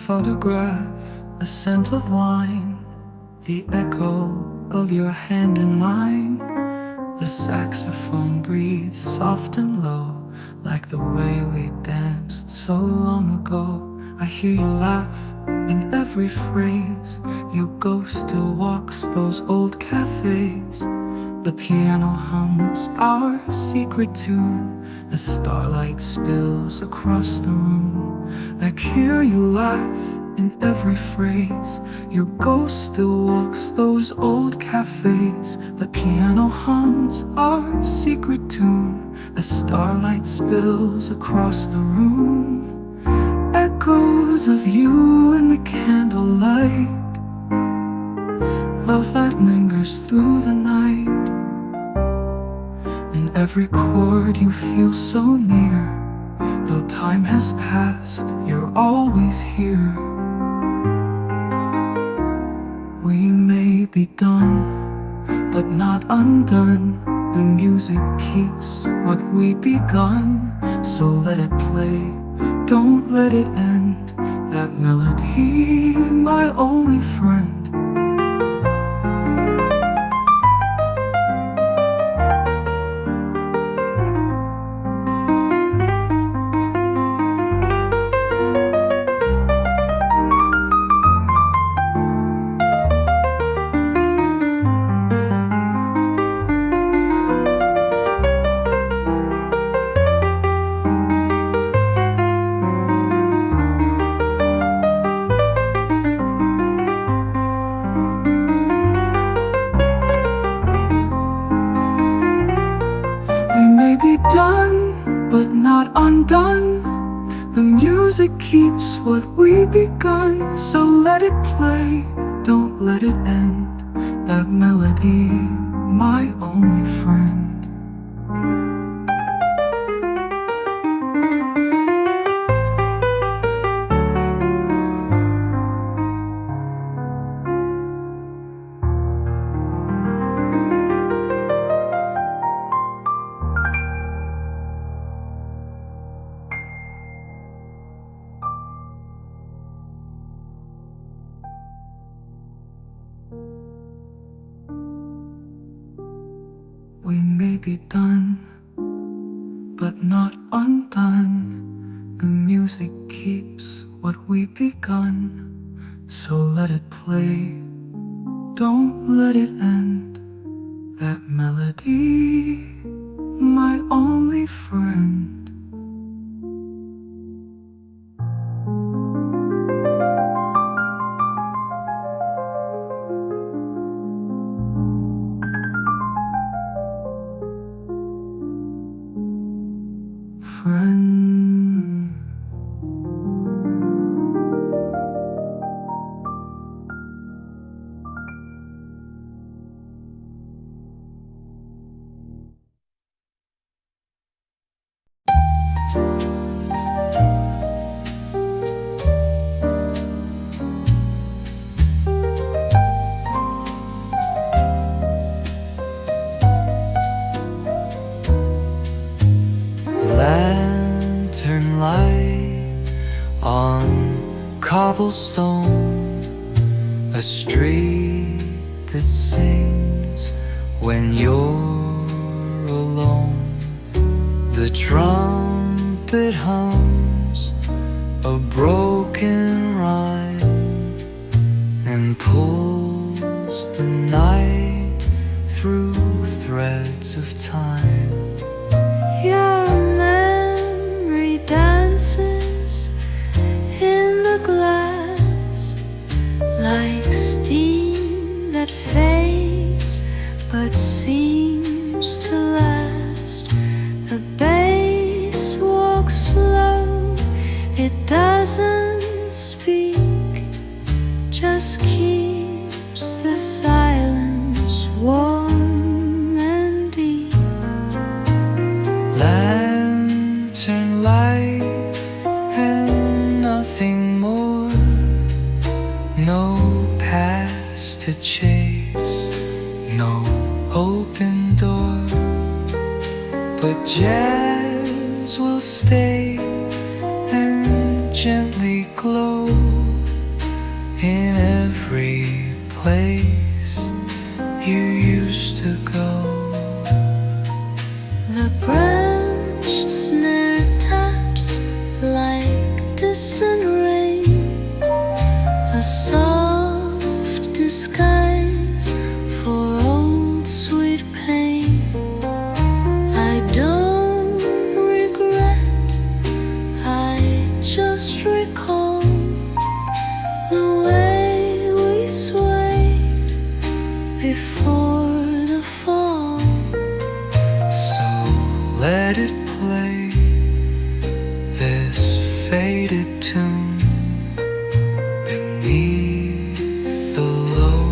photograph, the scent of wine, the echo of your hand in mine. The saxophone breathes soft and low, like the way we danced so long ago. I hear you laugh in every phrase. Your ghost still walks those old cafes. The piano hums our secret tune as starlight spills across the room. I hear you laugh in every phrase. Your ghost still walks those old cafes. The piano hums our secret tune as starlight spills across the room. Echoes of you in the candlelight, love that lingers through the night. In every chord you feel so near. Though time has passed, you're always here. We may be done, but not undone. The music keeps what we begun. So let it play, don't let it end. That melody, my only friend. We may be done, but not undone. The music keeps what we begun. So let it play, don't let it end. That melody, my only friend. We may be done, but not undone. The music keeps what we begun. So let it play, don't let it end. That melody, my only friend. Friend. Lantern light on cobblestone, a street that sings when you're alone. The trumpet hums a broken rhyme and pulls the night through threads of time. Your memory dances in the glass like steam that fades but seems to last. The bass walks slow, it doesn't speak, just keeps the silence warm and deep. Lantern light and nothing more. No past to chase, no open door. But jazz will stay and gently glow every place you used to go. The branched snare taps like distant rain, a soft disguise for old sweet pain. I don't regret, I just recall the way we swayed before the fall. So let it play, this faded tune, beneath the low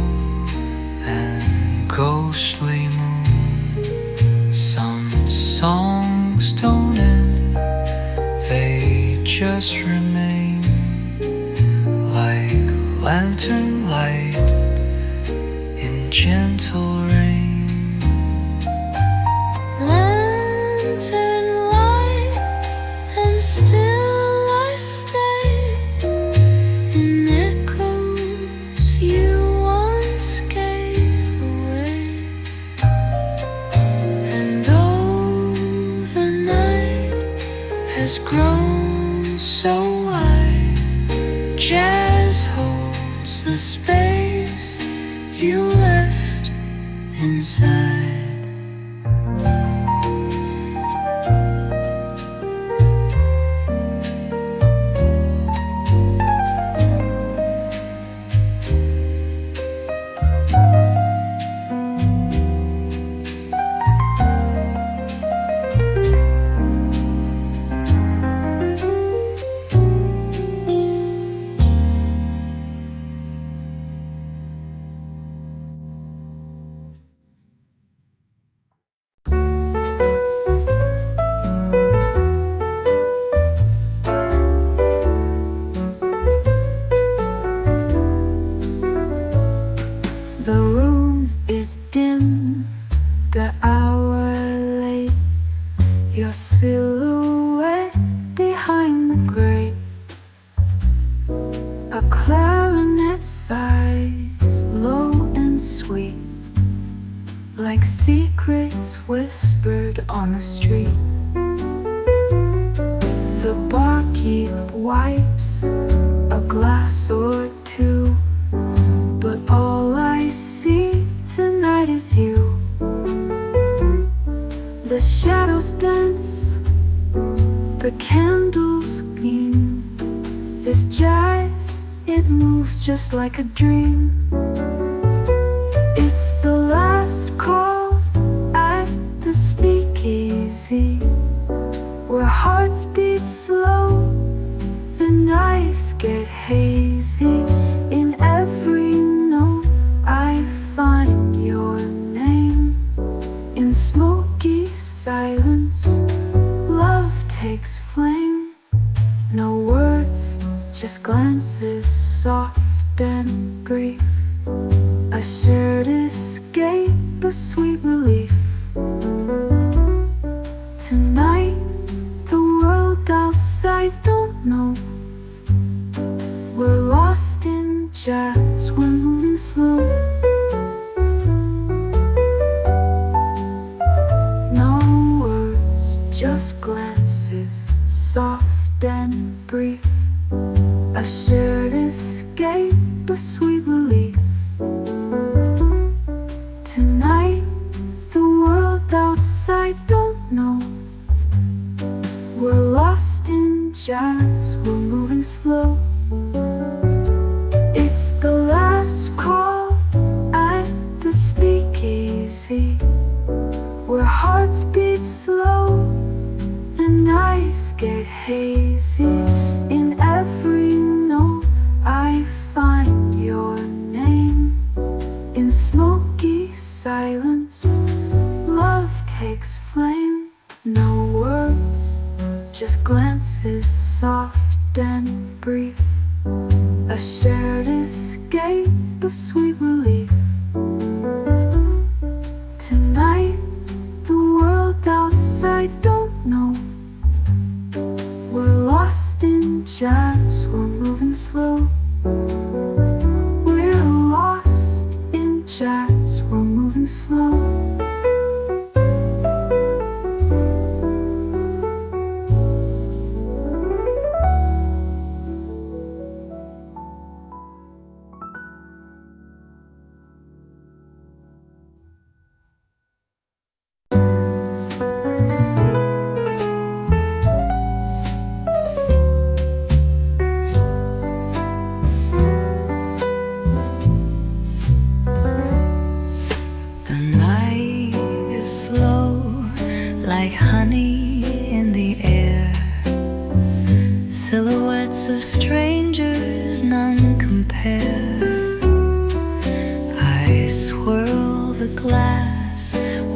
and ghostly moon. Some songs don't end, they just remain like lantern light in gentle rain. Lantern light, and still I stay in echoes you once gave away. And though the night has grown so wide, jazz holds the space you left inside. The room is dim, the hour late, your silhouette behind the grate. A clarinet sighs low and sweet, like secrets whispered on the street. The barkeep wipes a glass or two, but all I see tonight is you. The shadows dance, the candles gleam. This jazz, it moves just like a dream. It's the last call at the speakeasy, where hearts beat slow and eyes get hazy. In every note I find your name. In smoky silence, love takes flame. No words, just glances, soft and brief. A shared escape, a sweet relief. Tonight, the world outside don't know. We're lost in jazz, we're moving slow. No words, just glances, soft and brief. A shared escape, a sweet relief. Tonight, the world outside don't know. We're lost in jazz, we're moving slow. It's the last call at the speakeasy, where hearts beat slow and eyes get hazy. In every note I find your name. In smoky silence, love takes flame. No words, just glances, soft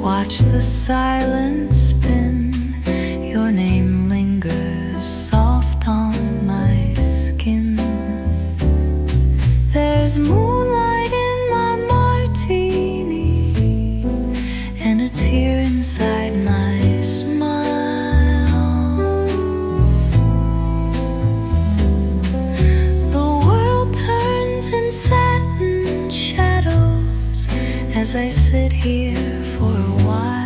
Watch the silence spin. Your name lingers soft on my skin. There's moonlight in my martini and a tear inside my smile. The world turns in satin shadows as I sit here for a while.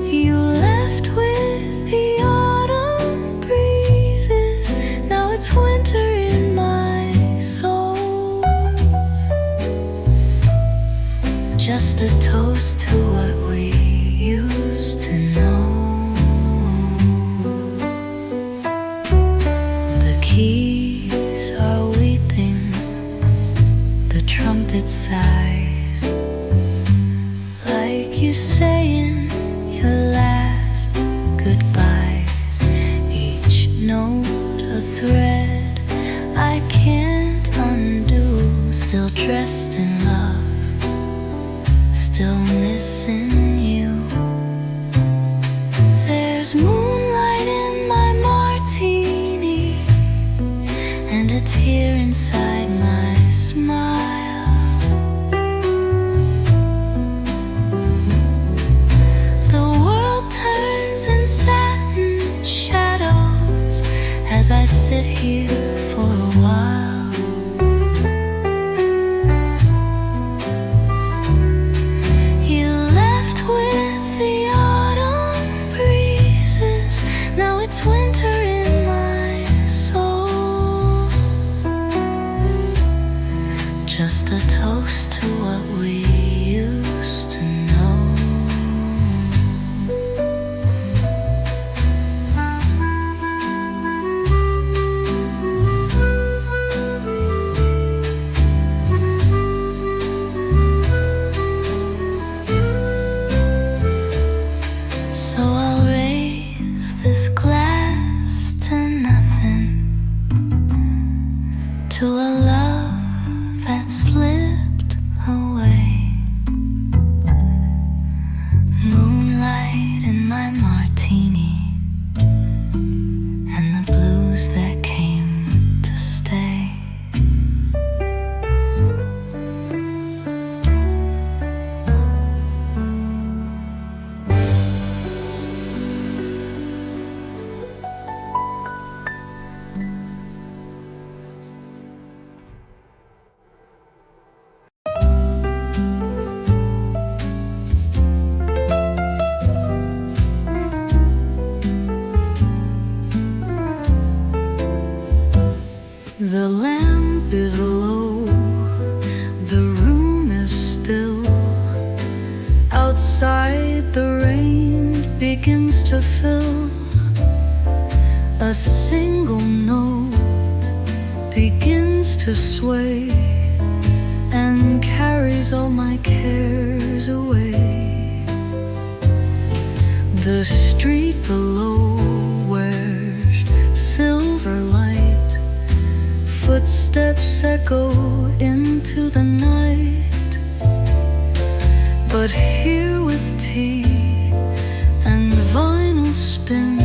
You left with the autumn breezes. Now it's winter in my soul. Just a toast to what we used to know. The keys are weeping, the trumpet sighs, like you saying your last goodbyes. Each note a thread I can't undo. Still dressed in love, still missing you. There's moonlight in my martini and a tear inside my smile. The world turns in satin shadows as I sit here for a while. You left with the autumn breezes. Now it's winter in my soul. Just a toast to what we used to know. So I'll raise this glass to nothing, to a love that slipped away. Moonlight in my martini and the blues that came to stay. The lamp is low, the room is still. Outside the rain begins to fill. A single note begins to sway and carries all my cares away. The street below wears silver light. Footsteps echo into the night. But here with tea and vinyl spin,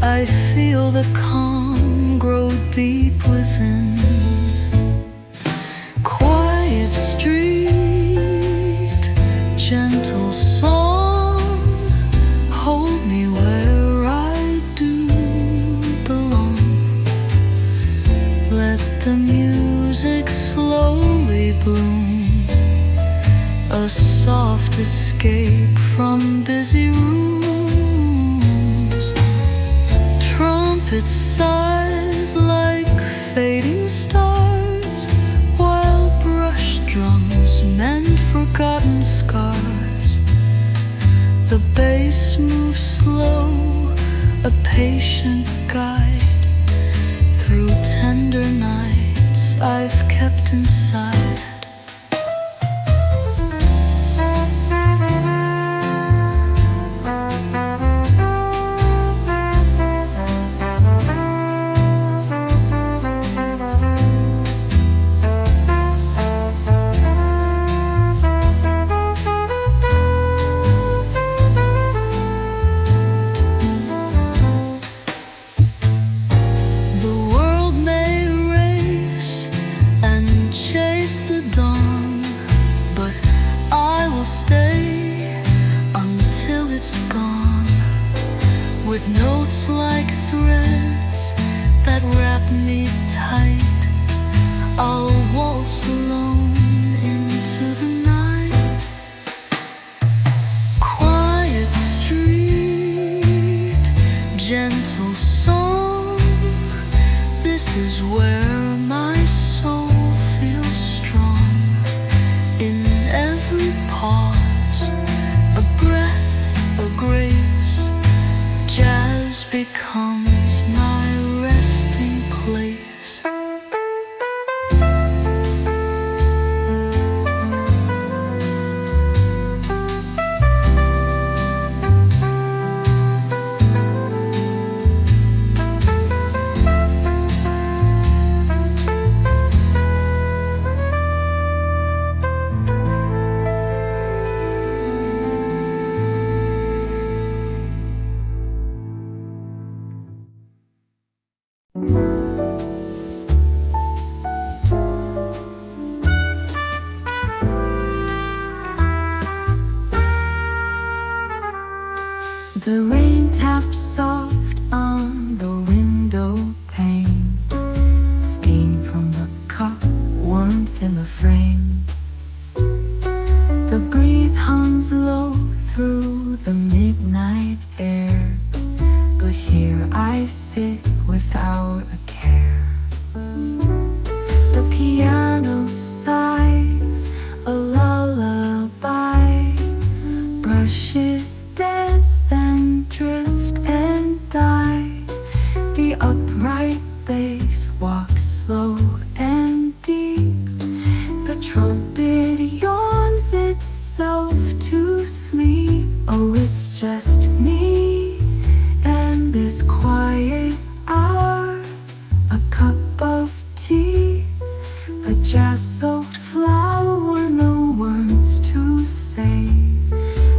I feel the calm grow deep within. Quiet street, gentle song, hold me where I do belong. Let the music slowly bloom, a soft escape from busy rooms. Trumpet sighs like fading stars, while brush drums mend forgotten scars. The bass moves slow, a patient guide through tender nights I've kept inside. This is where my soul feels strong. In every pause, a breath, a grace, jazz becomes my resting place. The rain taps soft on the window pane, stain from the cup, warmth in the frame. The breeze hums low through the midnight air, but here I sit without a care. The piano sighs a lullaby, brushes dance, then drift and die. The upright bass walks slow and deep. The trumpet yawns itself to sleep. Oh, it's just me and this quiet hour, a cup of tea, a jazz-soaked flower, no words to say.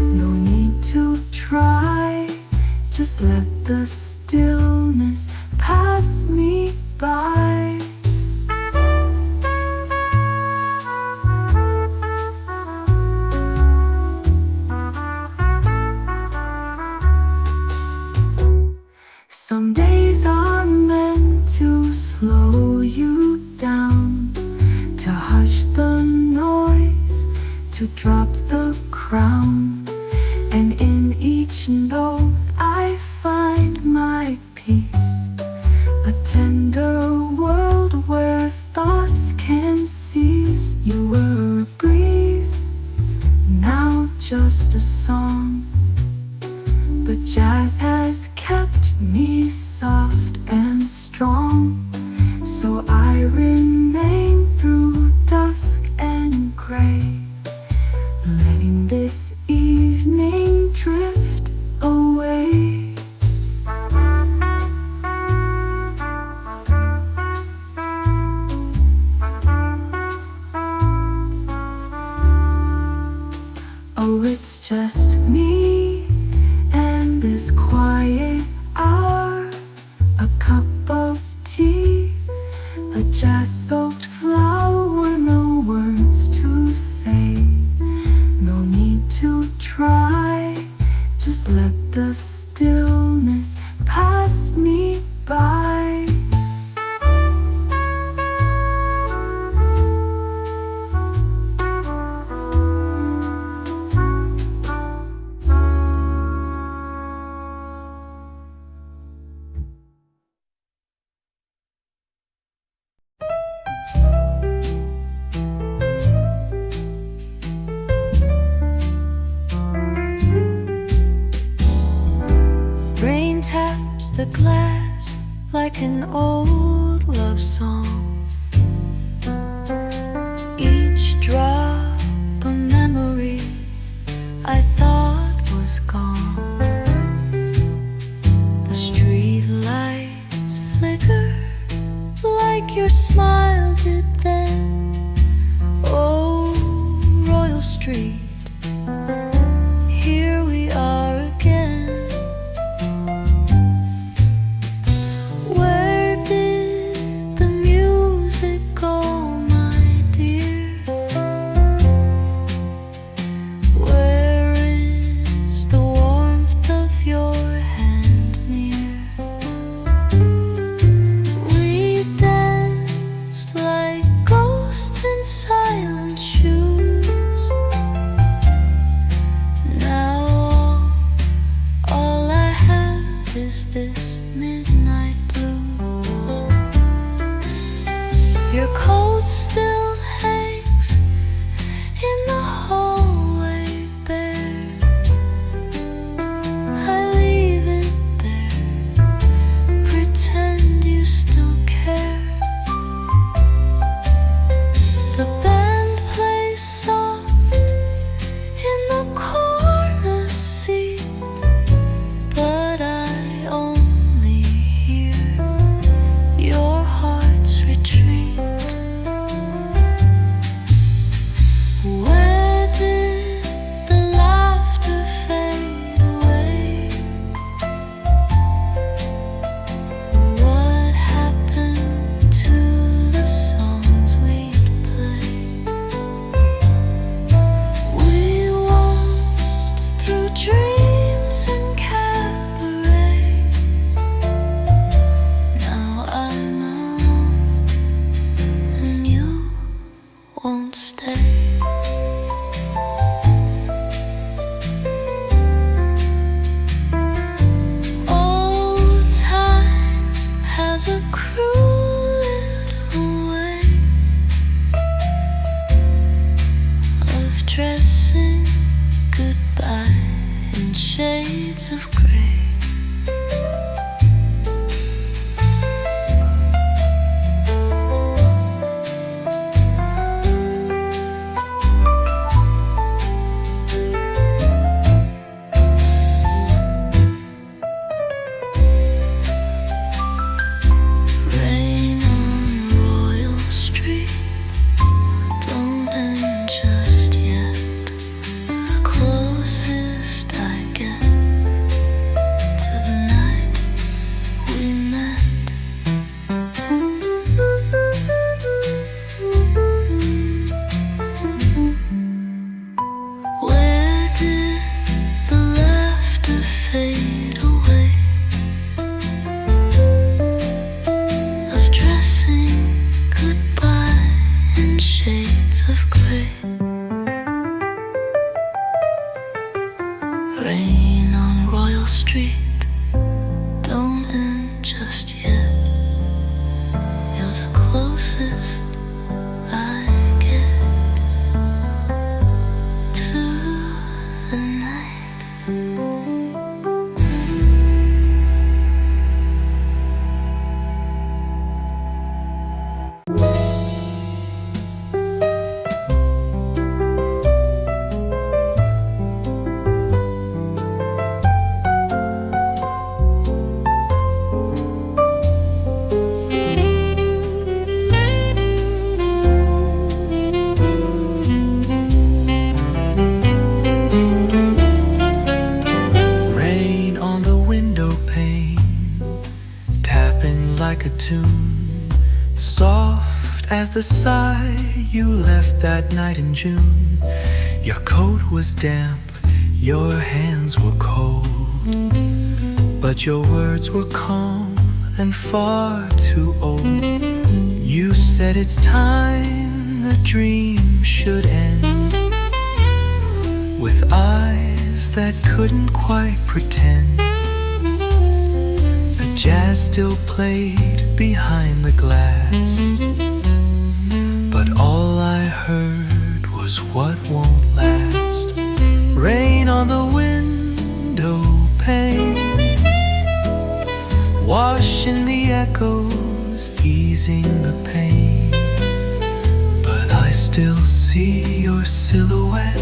No need to try, just let the stillness pass me by. Some days are meant to slow you down, to hush the noise, to drop the crown. And in each note I find my peace, a tender world where thoughts can cease. You were a breeze, now just a song, but jazz has kept me soft and strong. So I remain through dusk and gray, letting this evening drift away. Oh, it's just me and this quiet hour, a cup of tea, a jazz-soaked flower, no words to say. No need to try, just let the stillness pass me by. Rain taps the glass like an old love song. Each drop a memory I thought was gone. The street lights flicker like your smile did then. Oh, Royal Street, here we are again. Where did the music go, my dear? Where is the warmth of your hand near? We danced like ghosts in silent shoes. Your coat still hangs in the hallway bare. I leave it there, pretend you still care. The band plays soft in the corner seat, but I only hear your heart's retreat. Where did the laughter fade away? What happened to the songs we'd play? We waltzed through dreams and cabaret. Now I'm alone and you won't stay. Oh, time has a cruel little way of dressing goodbye in shades of grey. Rain on Royal Street, don't end just yet. The closest I get to the night we met. Where did the laughter fade away? Of dressing goodbye in shades of grey. Rain on Royal Street, don't end just yet. You're the closest I get to the night. Rain on the window pane, tapping like a tune, soft as the sigh you left that night in June. Your coat was damp, your hands were cold, but your words were calm and far too old. You said it's time the dream should end, with eyes that couldn't quite pretend. The jazz still played behind the glass, but all I heard was what won't last. Rain on the window pane, washing the echoes, easing the pain. But I still see your silhouette,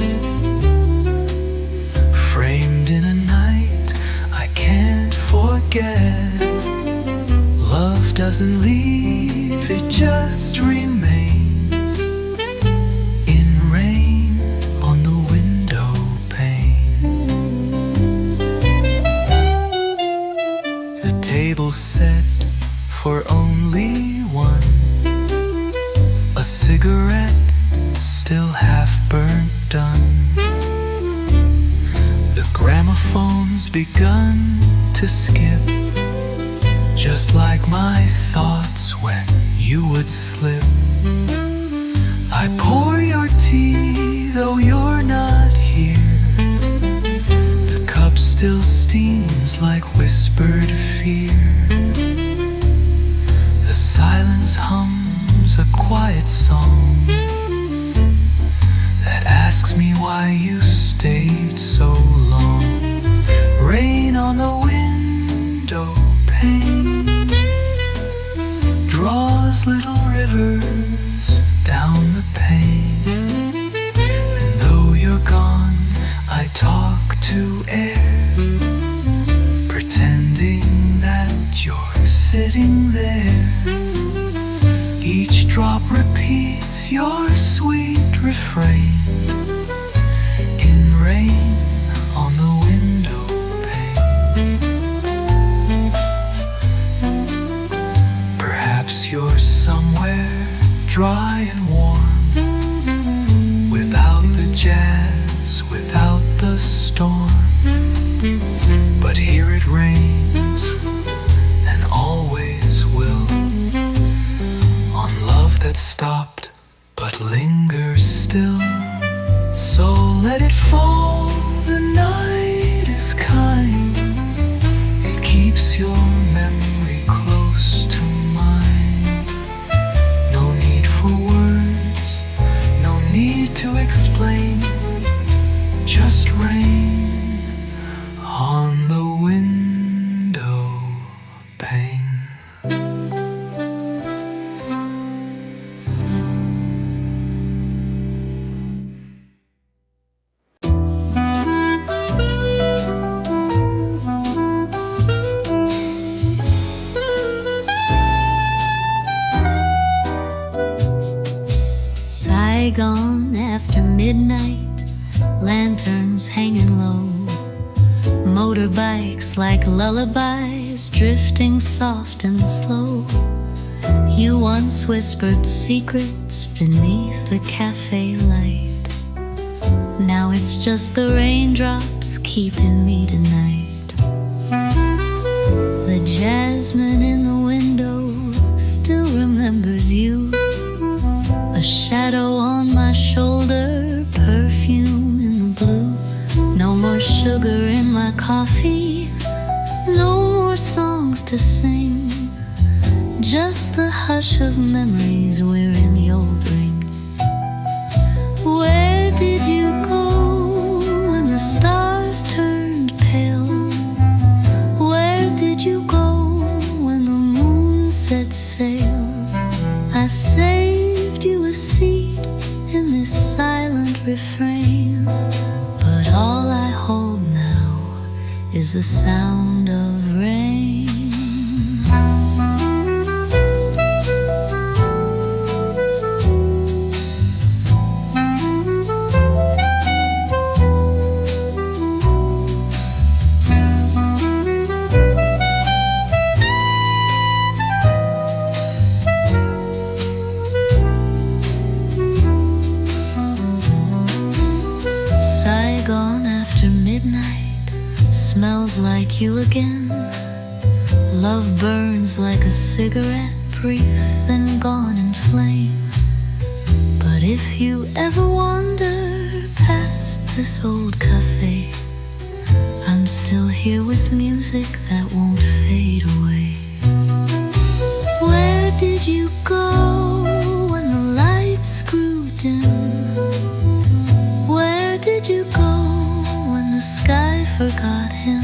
framed in a night I can't forget. Love doesn't leave, it just remains in rain on the window pane. The table's set for only one, a cigarette still half burnt done. The gramophone's begun to skip, just like my thoughts when you would slip. I pour your tea, though you're not here. The cup still steams like whispered fear. The silence hums a quiet song that asks me why you stayed so long. Rain on the window pane draws little rivers down the pane. And though you're gone, I talk to air, pretending that you're sitting there. Each drop repeats your sweet refrain in rain on the window pane. Perhaps you're somewhere dry and warm, without the jazz, without the storm. But here it rains, and always will, on love that stopped but lingers still. So let it fall, the night is kind. It keeps your memory close to mine. No need for words, no need to explain, just rain on the window pane. Saigon after midnight, lanterns hanging low, motorbikes like lullabies drifting soft and slow. You once whispered secrets beneath the cafe light. Now it's just the raindrops keeping me tonight. The jasmine in the window still remembers you. A shadow on my shoulder, perfume in the blue. No more sugar in my coffee, no more songs to sing, just the hush of memories wherein you'll bring. Where did you go when the stars turned pale? Where did you go when the moon set sail? I saved you a seat in this silent refrain, but all I hold now is the sound of rain. Saigon after midnight smells like you again. Love burns like a cigarette, brief then gone in flame. But if you ever wander past this old cafe, I'm still here with music that won't fade away. Where did you go when the lights grew dim? Where did you go when the sky forgot him?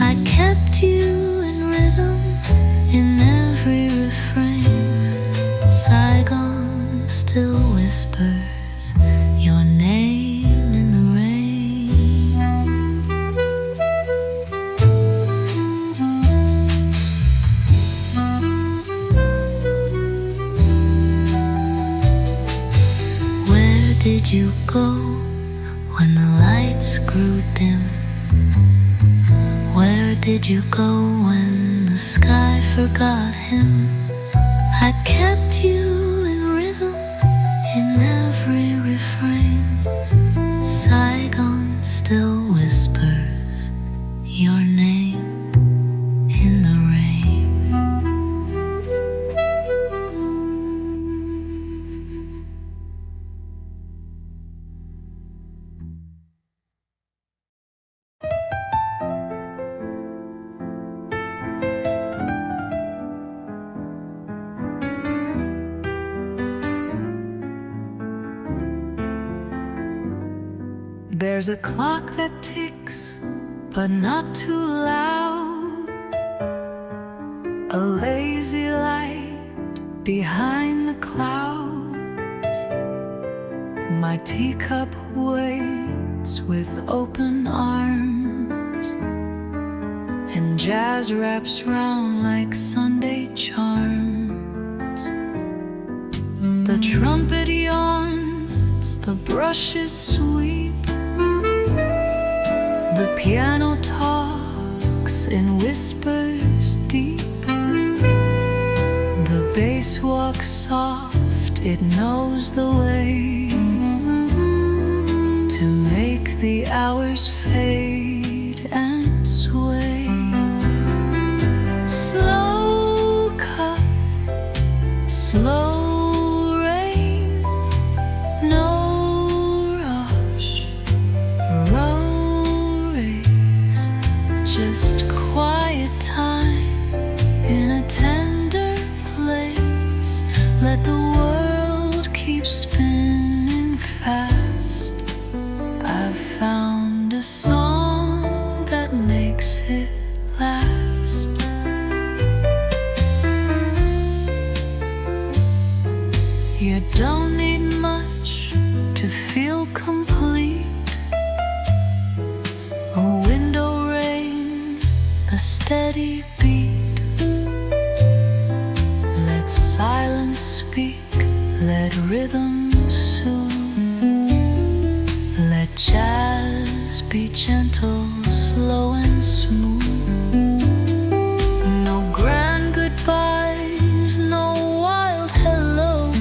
I kept you in rhythm in every refrain. Saigon still whispers your name in the rain. Where did you go when the lights grew dim? Where did you go when the sky forgot him? I kept you in rhythm in every refrain. Saigon still whispers your name in the rain. There's a clock that ticks, but not too loud. A lazy light behind the clouds. My teacup waits with open arms, and jazz wraps round like Sunday charms. The trumpet yawns, the brushes sweep, the piano talks in whispers deep. The bass walks soft, it knows the way to make the hours fade and sway. Slow cut, slow rain, no rush, row race, just quiet time in a tender place. Let the world keep spinning fast. I've found a song that makes it last. You don't need much to feel complete. A window rain, a steady beat. Let silence speak, let rhythm soothe. Let jazz be gentle, slow and smooth. No grand goodbyes, no wild hello,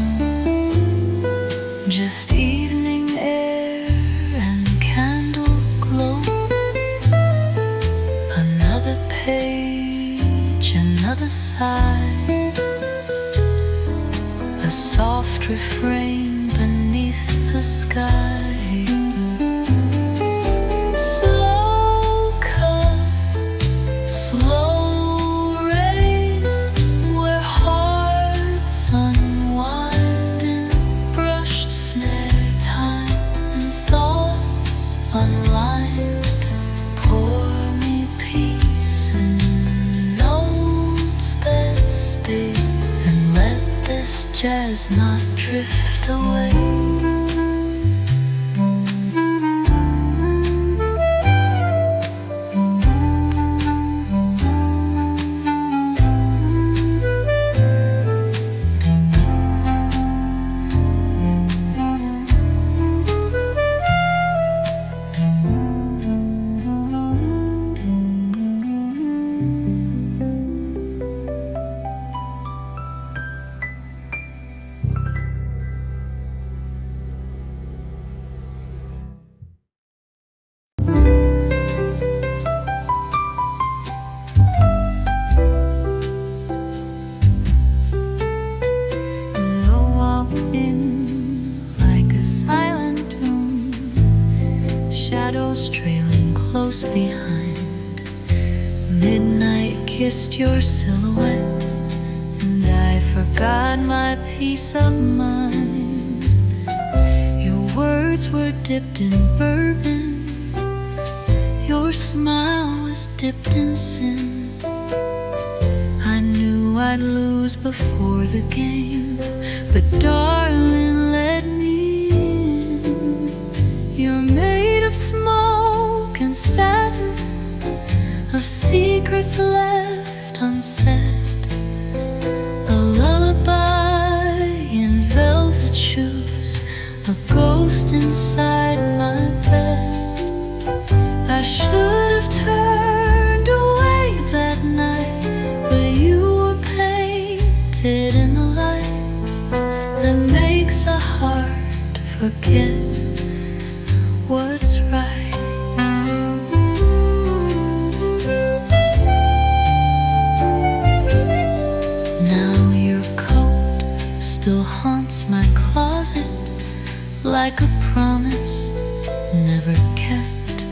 just evening air and candle glow. Another page, another side, a soft refrain beneath the sky. Slow cut, slow rain, where hearts unwind in brushed snare time, and thoughts unlined. Pour me peace in notes that stay, and let this jazz not drift away. Shadows trailing close behind. Midnight kissed your silhouette, and I forgot my peace of mind. Your words were dipped in bourbon, your smile was dipped in sin. I knew I'd lose before the game, but darling, let me in. You're made of smoke and satin, of secrets left unsaid. A lullaby in velvet shoes, a ghost inside my bed. I should have turned away that night, but you were painted in the light that makes a heart forget what's right. Now your coat still haunts my closet like a promise never kept.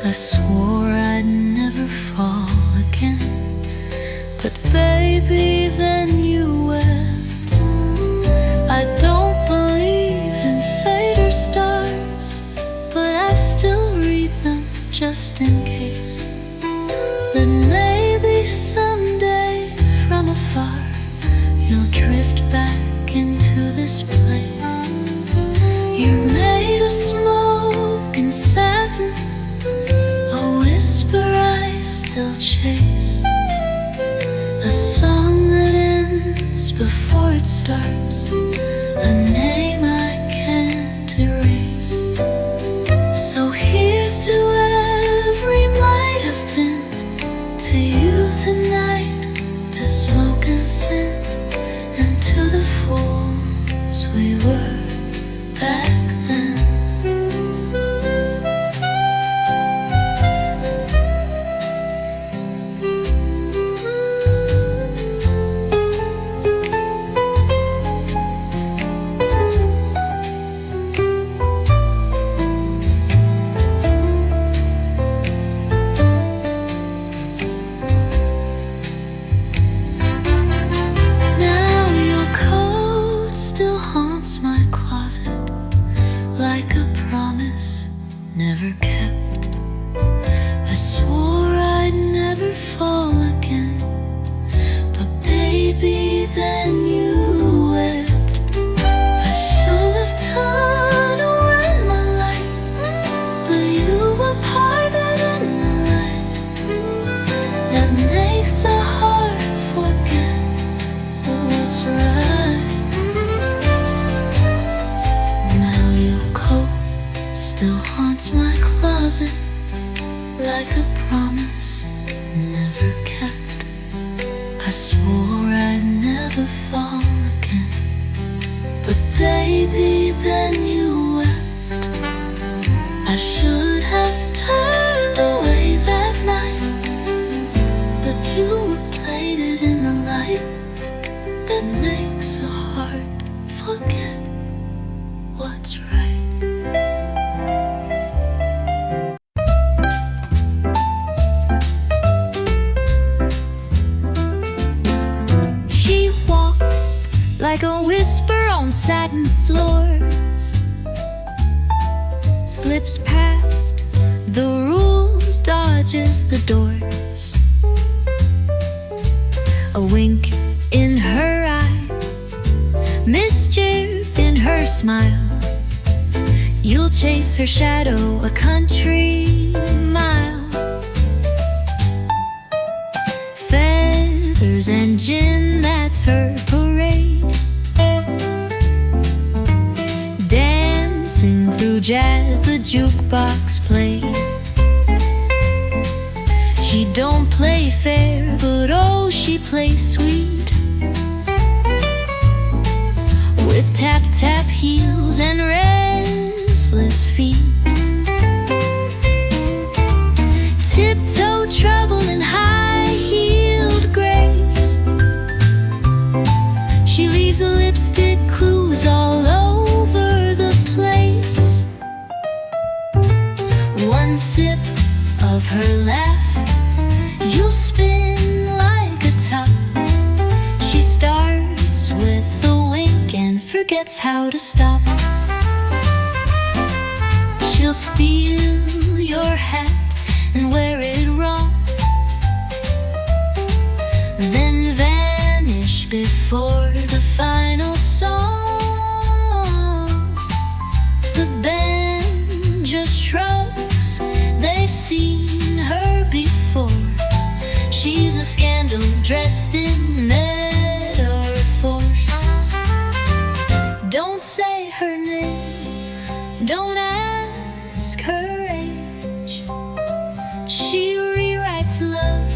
I swore I'd never fall again, but baby, then you wept. I don't believe in fate or stars, but I We'll drift back into this place. You're made of smoke and satin, a whisper I still chase, a song that ends before it starts, a name I can't erase. So here's to every might have been, to you tonight, to smoke and sin, and to the fools we were back then. Now your coat still haunts my closet, like a promise never kept. I swore I'd never fall again, but baby, then you wept. I should have turned away my light, but you were parted in the light that makes a heart forget what's right. Now your coat still haunts my closet, like a promise never kept. I swore I'd never fall again, but baby, then you wept. I should have turned away that night, but you were plated in the light that makes a heart forget what's right. She walks like a whisper on satin floors, slips past the rules, dodges the doors. A wink in her eye, mischief in her smile. You'll chase her shadow a country mile. Feathers and gin, that's her parade. Dancing through jazz, the jukebox played. She don't play fair, but oh, she plays sweet, with tap-tap heels and restless feet. Tiptoe trouble in high-heeled grace. She leaves the lipstick clues all over the place. One sip of her laugh, you'll spin like a top. She starts with a wink and forgets how to stop. She'll steal your hat and wear it wrong, then vanish before the final song. The band just shrugs, they've seen her before. She's a scandal dressed in metaphors. Don't say her name, don't ask her age. She rewrites love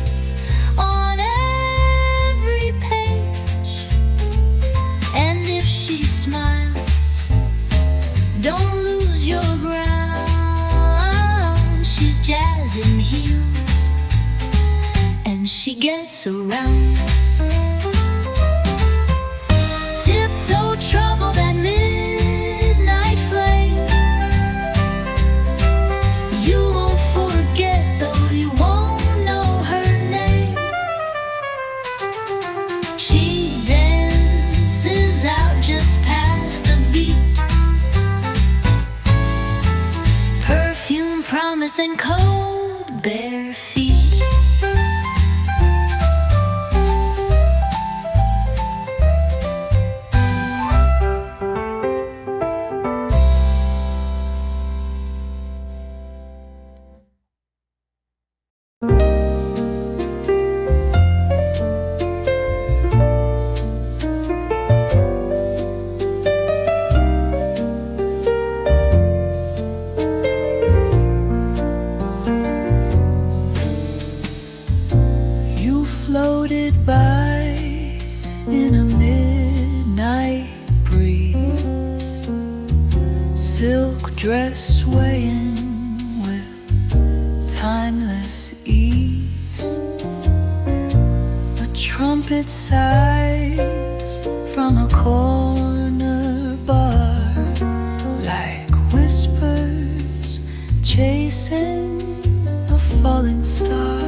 on every page. And if she smiles, don't lose your ground. She's jazz in heels, and she gets around. Tiptoe trouble, that midnight flame. You won't forget, though you won't know her name. She dances out just past the beat, perfume, promise, and cold bare feet. dress swaying with timeless ease. A trumpet sighs from a corner bar, like whispers chasing a falling star.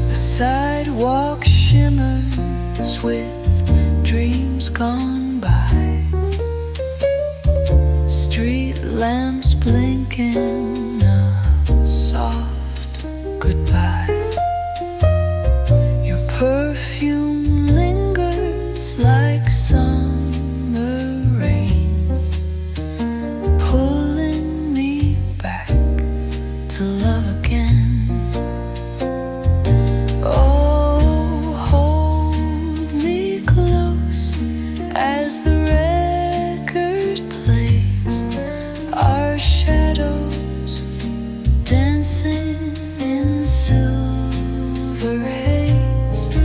The sidewalk shimmers with dreams gone by, street lamps blinking a soft goodbye. Your perfume lingers like summer rain, pulling me back to love again. Oh, hold me close as the record plays, our shadows dancing in silver haze.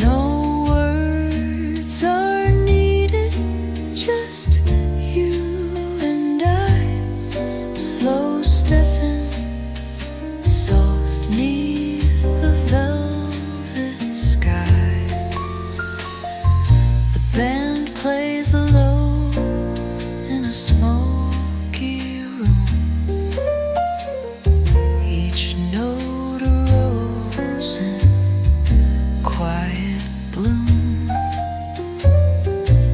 No words are needed, just you and I, slow stepping soft 'neath the velvet sky. The band plays low in a smoky room, each note a rose in quiet bloom.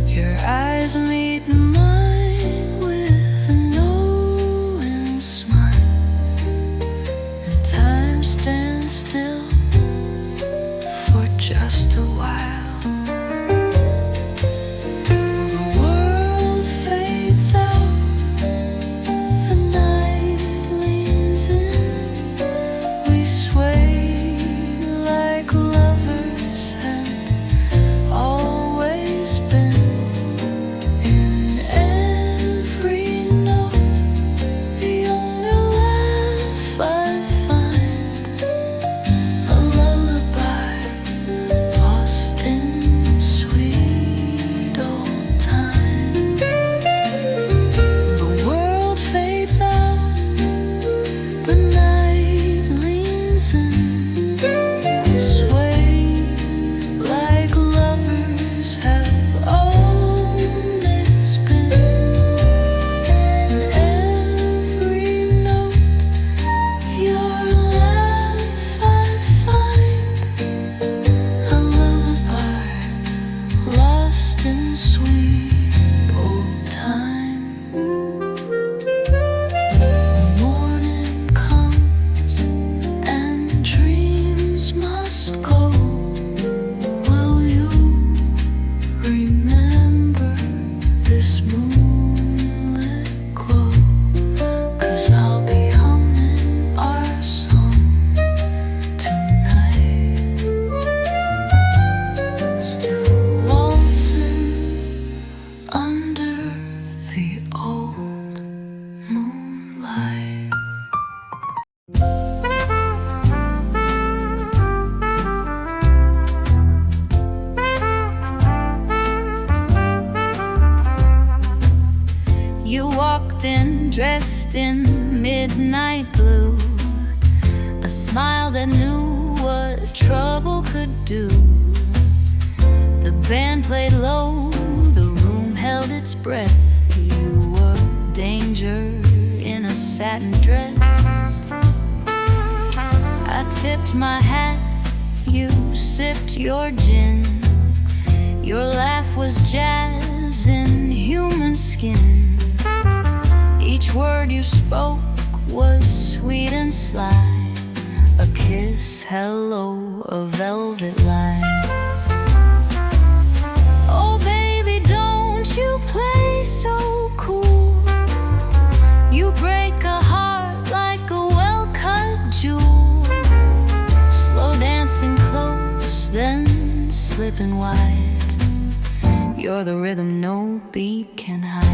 Your eyes meet mine with a knowing smile, and time stands still for just a while. The world fades out, the night leans in, we sway like lovers had always been. In every note, the only laugh I find, a lullaby lost in sweet old time. The world fades out, the night leans in, we sway like lovers have always been. In every note, your laugh I find, a lullaby lost in sweet old time. The morning comes and dreams must go. Will you remember this moonlit glow? 'Cause I'll be humming our song tonight, still waltzing under the old moonlight. You walked in dressed in midnight blue, a smile that knew what trouble could do. The band played low, the room held its breath. You were danger in a satin dress. I tipped my hat, you sipped your gin. Your laugh was jazz in human skin. Each word you spoke was sweet and sly, a kiss, hello, a velvet line. Oh baby, don't you play so cool. You break a heart like a well-cut jewel, slow dancing close, then slipping wide. You're the rhythm no beat can hide.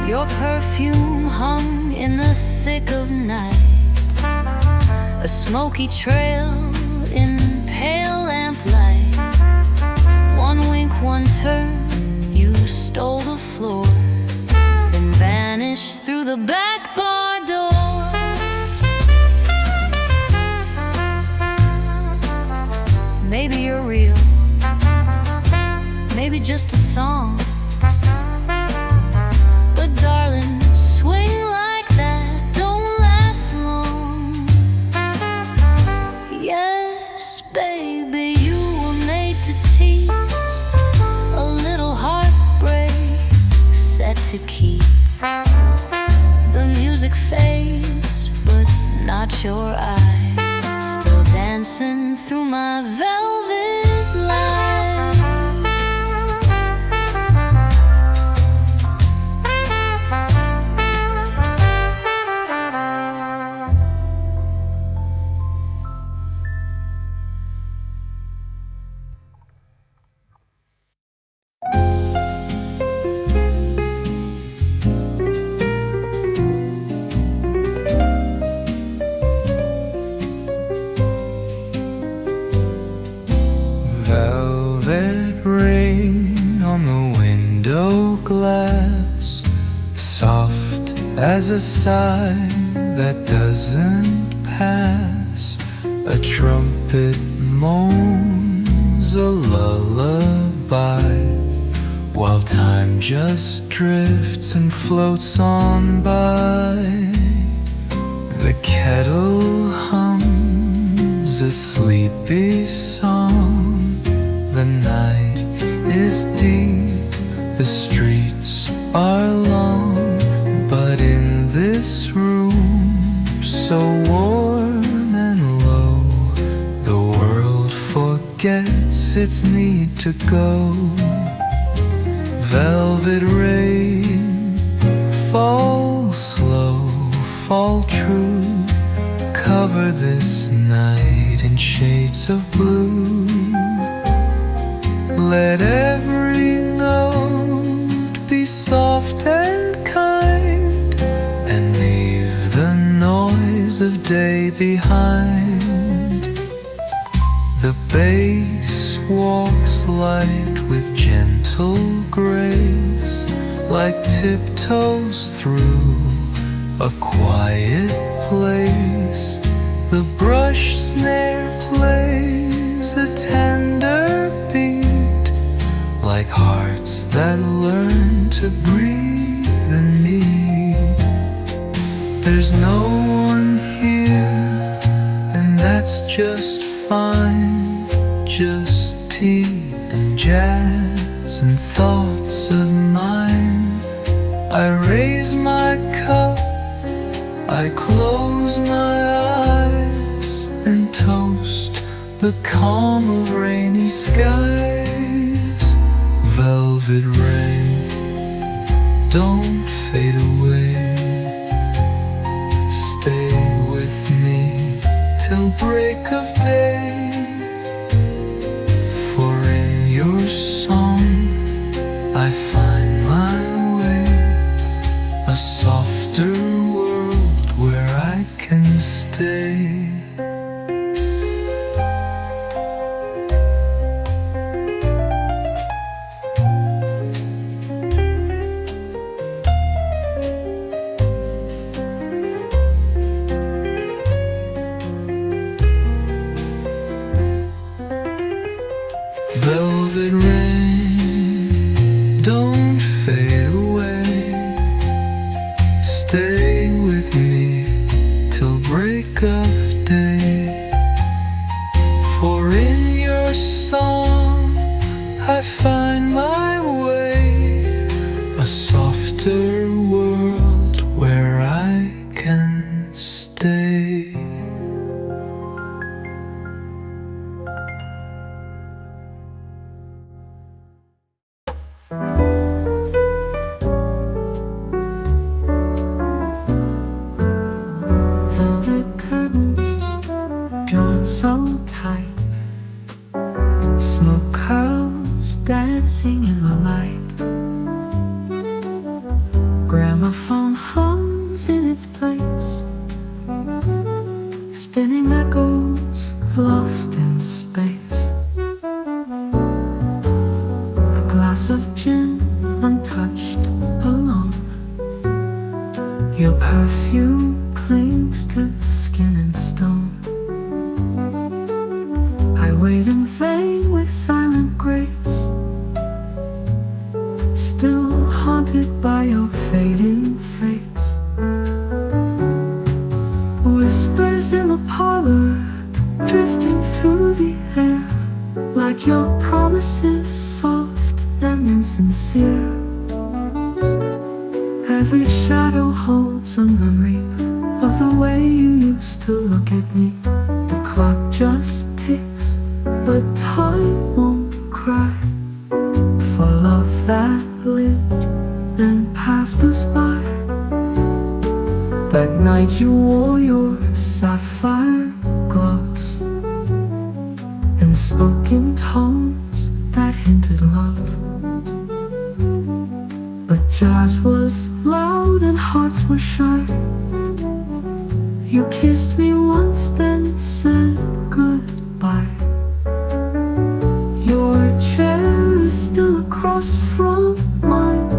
Your perfume hung in the thick of night, a smoky trail in pale lamplight. One wink, one turn, you Maybe you're real, maybe just a song. But darling, swing like that don't last long. Yes, baby, you were made to tease, a little heartbreak set to keep. The music fades, but not your eyes, still dancing through my velvet lies. Velvet rain on the window glass, soft as a sigh that doesn't pass. A trumpet moans a lullaby, while time just drifts and floats on by. The kettle hums a sleepy song. The night is deep, the streets are long, but in this room, so warm and low, the world forgets its need to go. Velvet rain, fall slow, fall true, cover this night in shades of blue. Let every note be soft and kind, and leave the noise of day behind. The bass walks light with gentle grace, like tiptoes through a quiet place. The brush snare plays a tender beat, like hearts that learn to breathe and meet. There's no one here, and that's just fine. Just tea and jazz and thoughts of mine. I raise my cup, I close my eyes, and toast the calm of rainy skies. Velvet rain, don't fade away. Stay with me till break of day. For in your song I find my way, a softer world where I can stay. Velvet rain, don't fade away. Stay with me till break of day. For in your song I find my way, a softer world where I can stay. Drawn so tight, smoke curls dancing in the light. Gramophone hums in its place, spinning echoes lost in space. A glass of gin untouched, alone. Your perfume clings to skin and stone. I wait in vain with silent grace, still haunted by your fading face. Whispers in the parlor, drifting through the air, like your promises, soft and insincere. Every shadow holds a memory of the way you used to look at me. The clock just ticks, but time won't cry for love that lived and passed us by. That night you wore your sapphire gloves and spoke in tones that hinted love. But jazz was loud and hearts were shy. You kissed me once, then said goodbye. Your chair is still across from mine,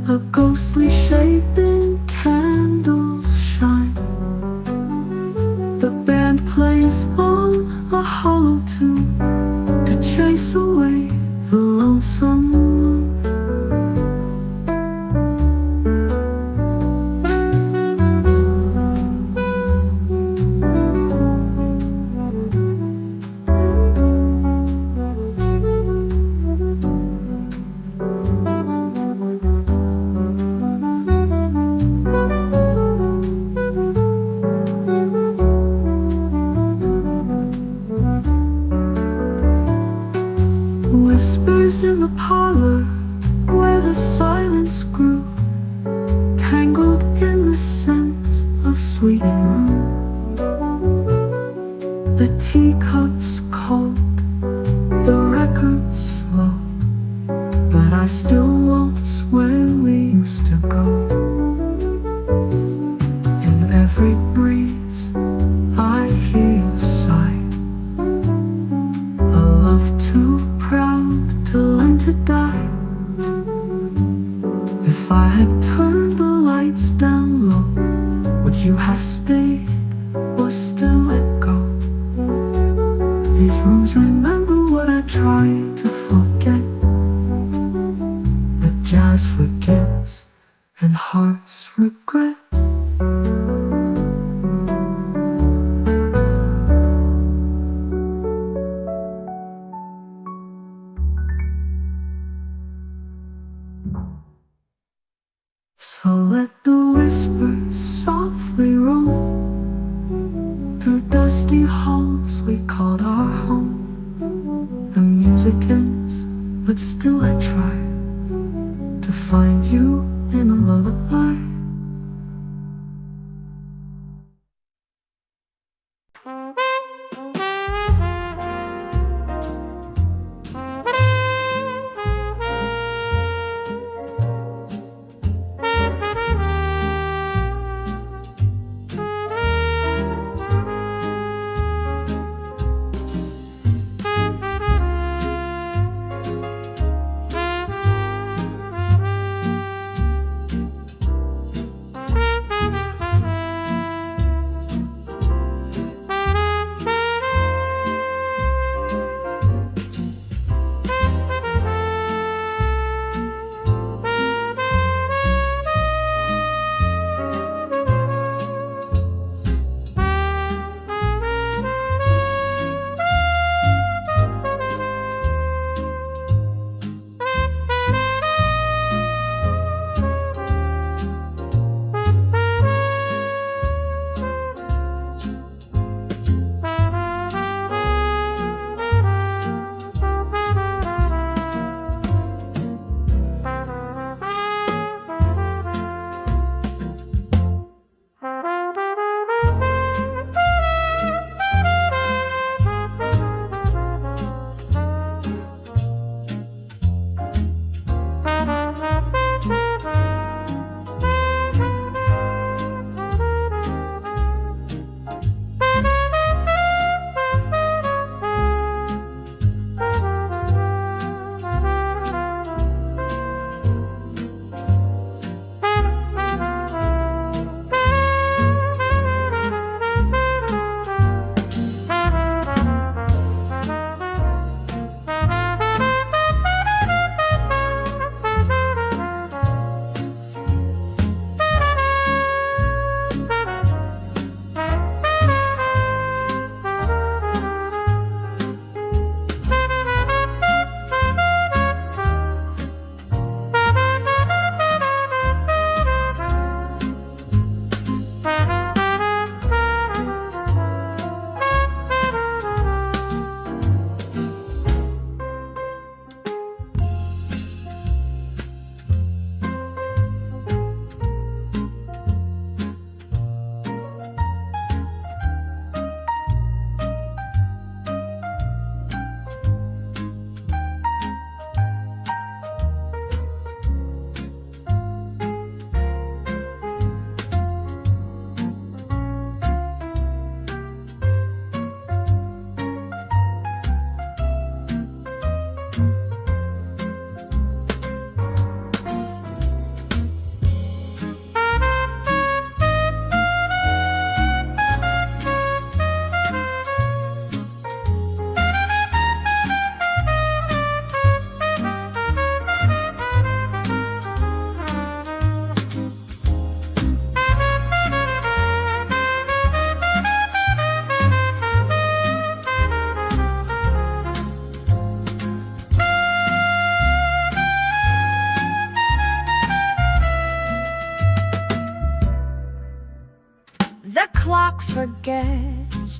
a ghostly shape in candles shine. The band plays on a hollow tune to chase away the lonesome moon. Whispers in the parlor where the silence grew, tangled in the scent of sweetened room. The teacups cold, the records slow, but I still waltz where we used to go. In every breeze I hear you sigh, a love too proud to learn to die. If I had turned the lights down low, would you have stayed or still let go? These rooms remember what I tried to forget, but jazz forgives and hearts regret. So let the whispers softly roam through dusty halls we called our home. The music ends, but still I try to find you in a lullaby.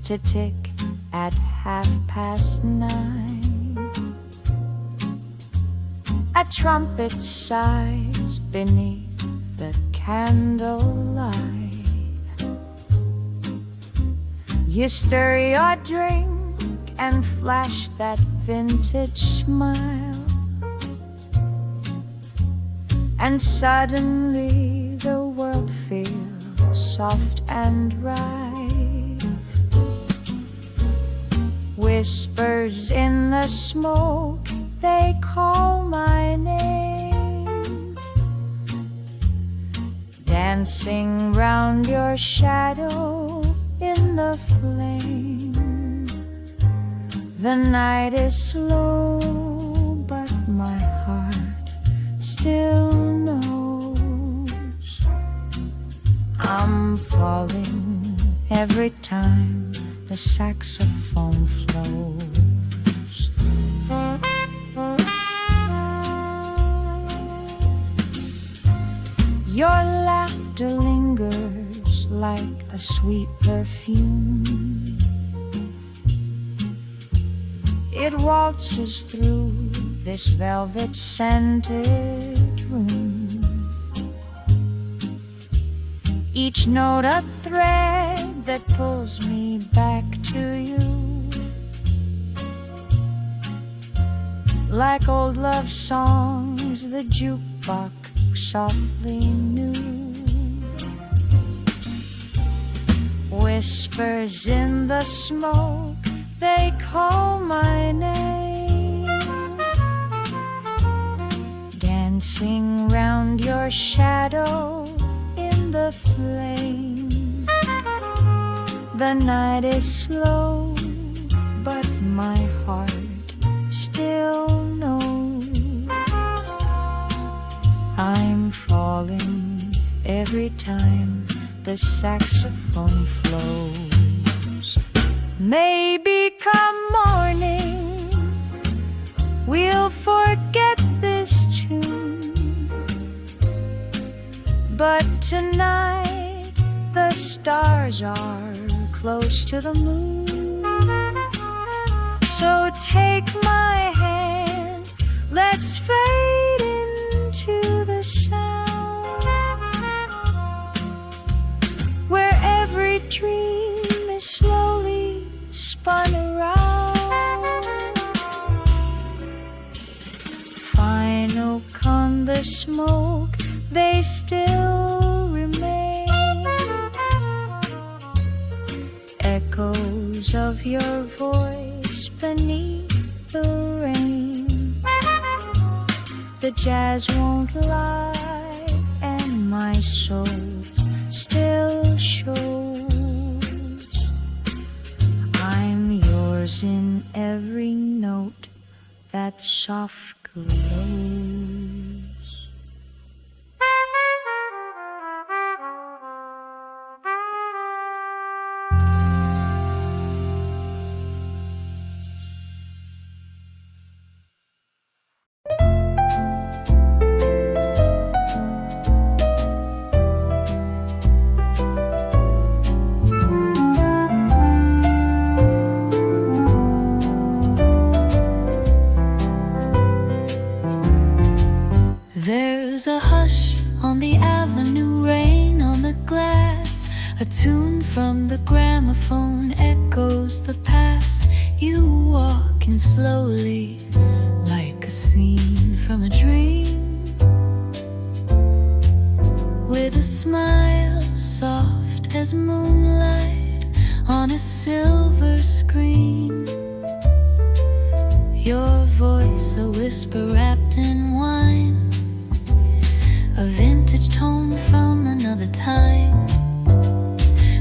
to tick at 9:30. A trumpet sighs beneath the candlelight. You stir your drink and flash that vintage smile, and suddenly the world feels soft and right. Whispers in the smoke, they call my name, dancing round your shadow in the flame. The night is slow, but my heart still knows I'm falling every time the saxophone flows. Your laughter lingers like a sweet perfume. It waltzes through this velvet-scented room, each note a thread that pulls me back to you, like old love songs the jukebox softly knew. Whispers in the smoke, they call my name, dancing round your shadow in the flame. The night is slow, but my heart still knows I'm falling every time the saxophone flows. Maybe come morning we'll forget this tune, but tonight the stars are close to the moon. So take my hand, let's fade into the sound, where every dream is slowly spun around. Final con the smoke, they still remain, echoes of your voice beneath the rain. The jazz won't lie, and my soul still shows I'm yours in every note that soft glows. There's a hush on the avenue, rain on the glass. A tune from the gramophone echoes the past. You walking slowly like a scene from a dream, with a smile soft as moonlight on a silver screen. Your voice a whisper wrapped in wine, a vintage tone from another time.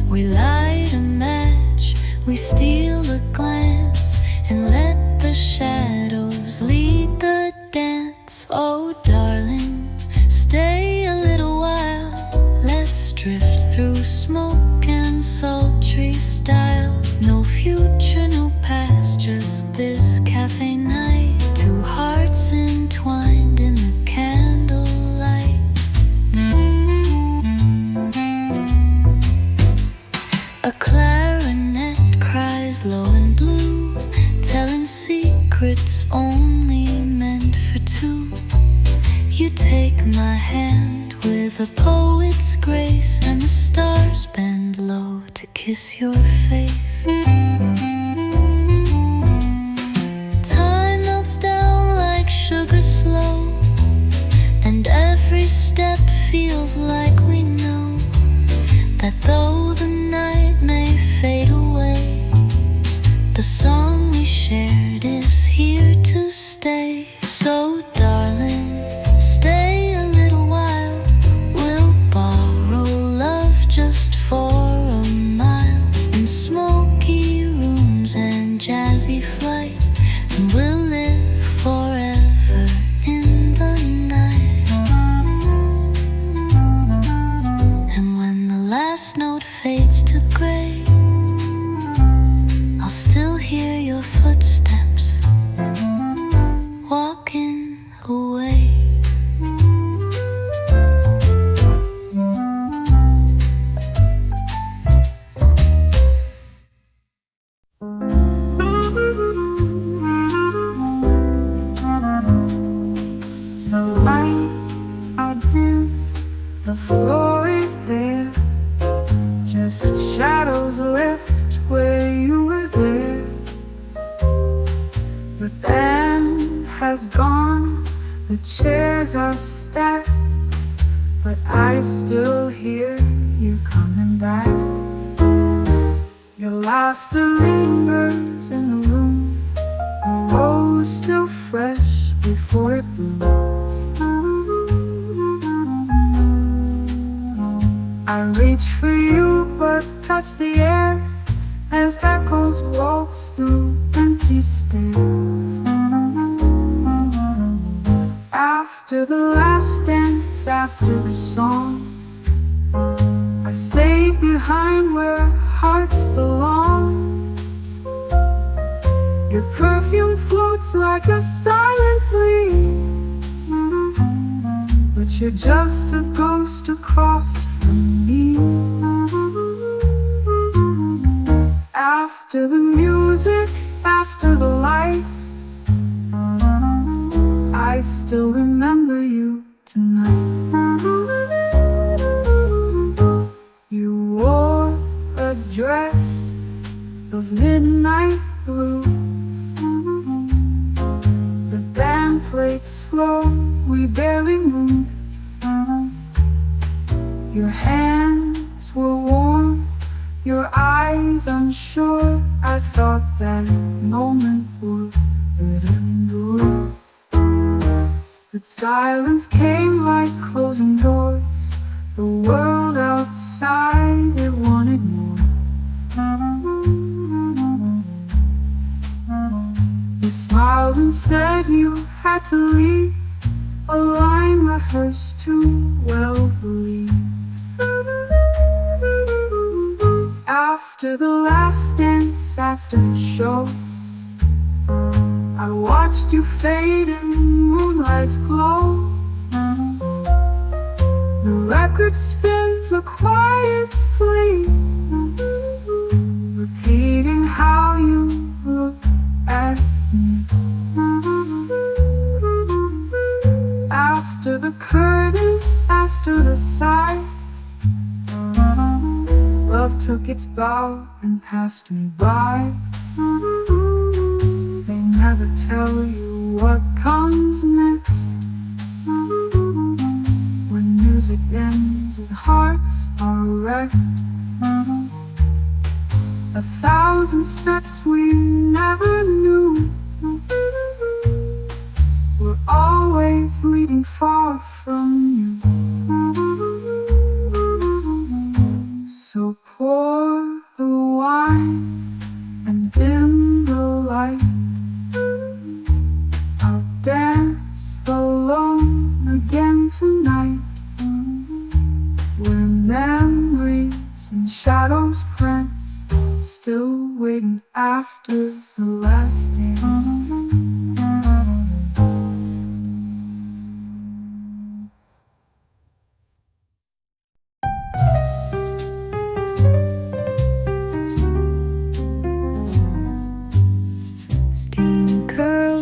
We light a match, we steal a glance, and let the shadows lead the dance. Oh darling, stay a little while, let's drift through smoke and sultry style. No future, no past, just this cafe night. Two hearts entwined in the candlelight. A clarinet cries secrets only meant for two. You take my hand with a poet's grace, and the stars bend low to kiss your face. Time melts down like sugar slow, and every step feels like we know that though the night may fade away, the song we shared is here to stay. So darling, stay a little while. We'll borrow love just for a mile, in smoky rooms and jazzy flight, and we'll live forever in the night. And when the last note fades to gray, I'll still hear your footsteps walking away. The lights are dim, the floor is bare, just shadows left where you were there. The band has gone, the chairs are stacked, but I still hear you coming back. Your laughter lingers in the room, a rose still fresh before it blooms. I reach for you but touch the air as echoes waltz through empty stairs. After the last dance, after the song, I stay behind where hearts belong. Your perfume floats like a silent plea, but you're just a ghost across from me. After the music, after the light, I still remember you tonight. You wore a dress of midnight blue. The band played slow, we barely moved. Your hands were warm, your eyes unsure. I thought that moment would endure, but silence came like closing doors. The world outside, it wanted more. You smiled and said you had to leave, a line rehearsed too well believed. After the last dance, after the show, I watched you fade in moonlight's glow. The record spins a quiet plea, repeating how you look at me. After the curtain, after the sigh, love took its bow and passed me by. They never tell you what comes next. When music ends and hearts are wrecked, 1,000 steps we never knew were always leading far from you. So pour the wine and dim the light. I'll dance alone again tonight, where memories and shadows prance, still waiting after the last dance. Steam curls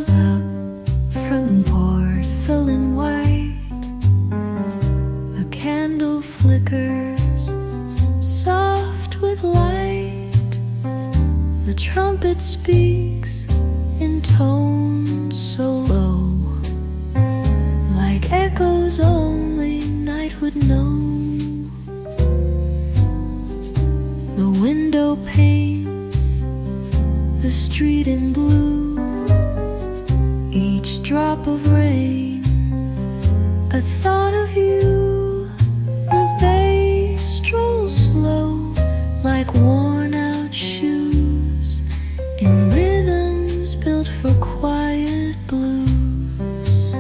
drop of rain, a thought of you. The bass strolls slow like worn out shoes in rhythms built for quiet blues.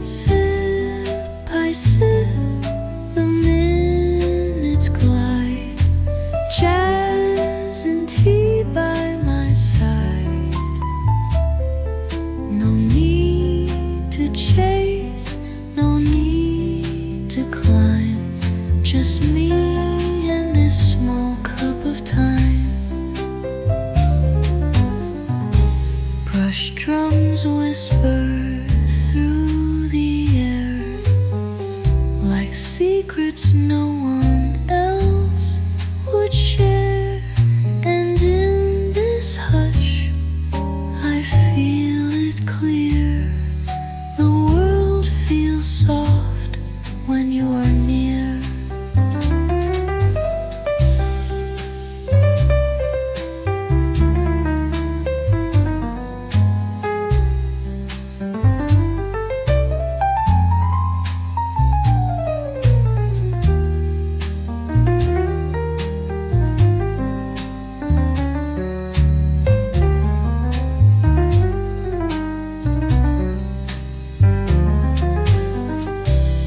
Sip by sip, the minutes glide, jazz and tea by my side. No need to chase, no need to climb, just me and this small cup of time. Brush drums whisper through the air like secrets no one else would share. And in this hush, I feel it clear. The world feels soft when you are near.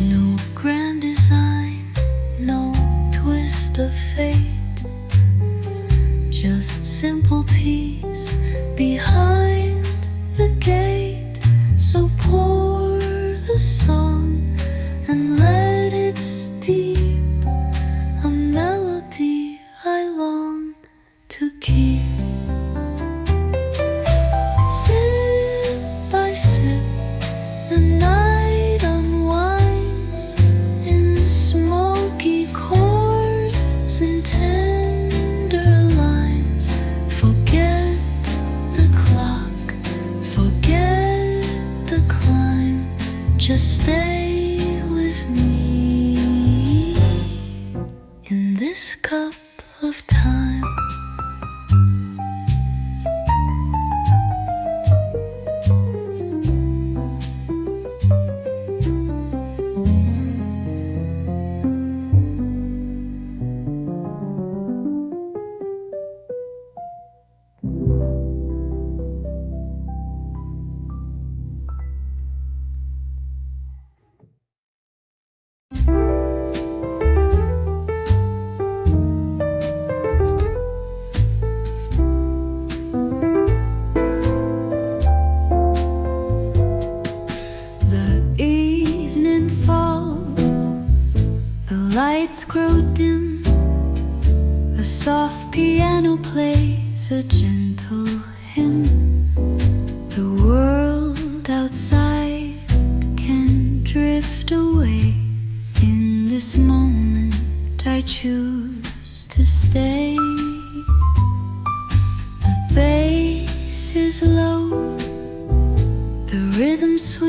No grand design, no twist of fate, just simple peace behind the gate. So pour the song and let it steep, a melody I long to keep. Sip by sip, the night unwinds in smoky chords and tender lines. Forget the clock, forget the climb, just stay with me in this cup of time. The evening falls, the lights grow dim, a soft piano plays a gentle hymn. The world outside can drift away. In this moment I choose to stay. The bass is low, the rhythm sweet.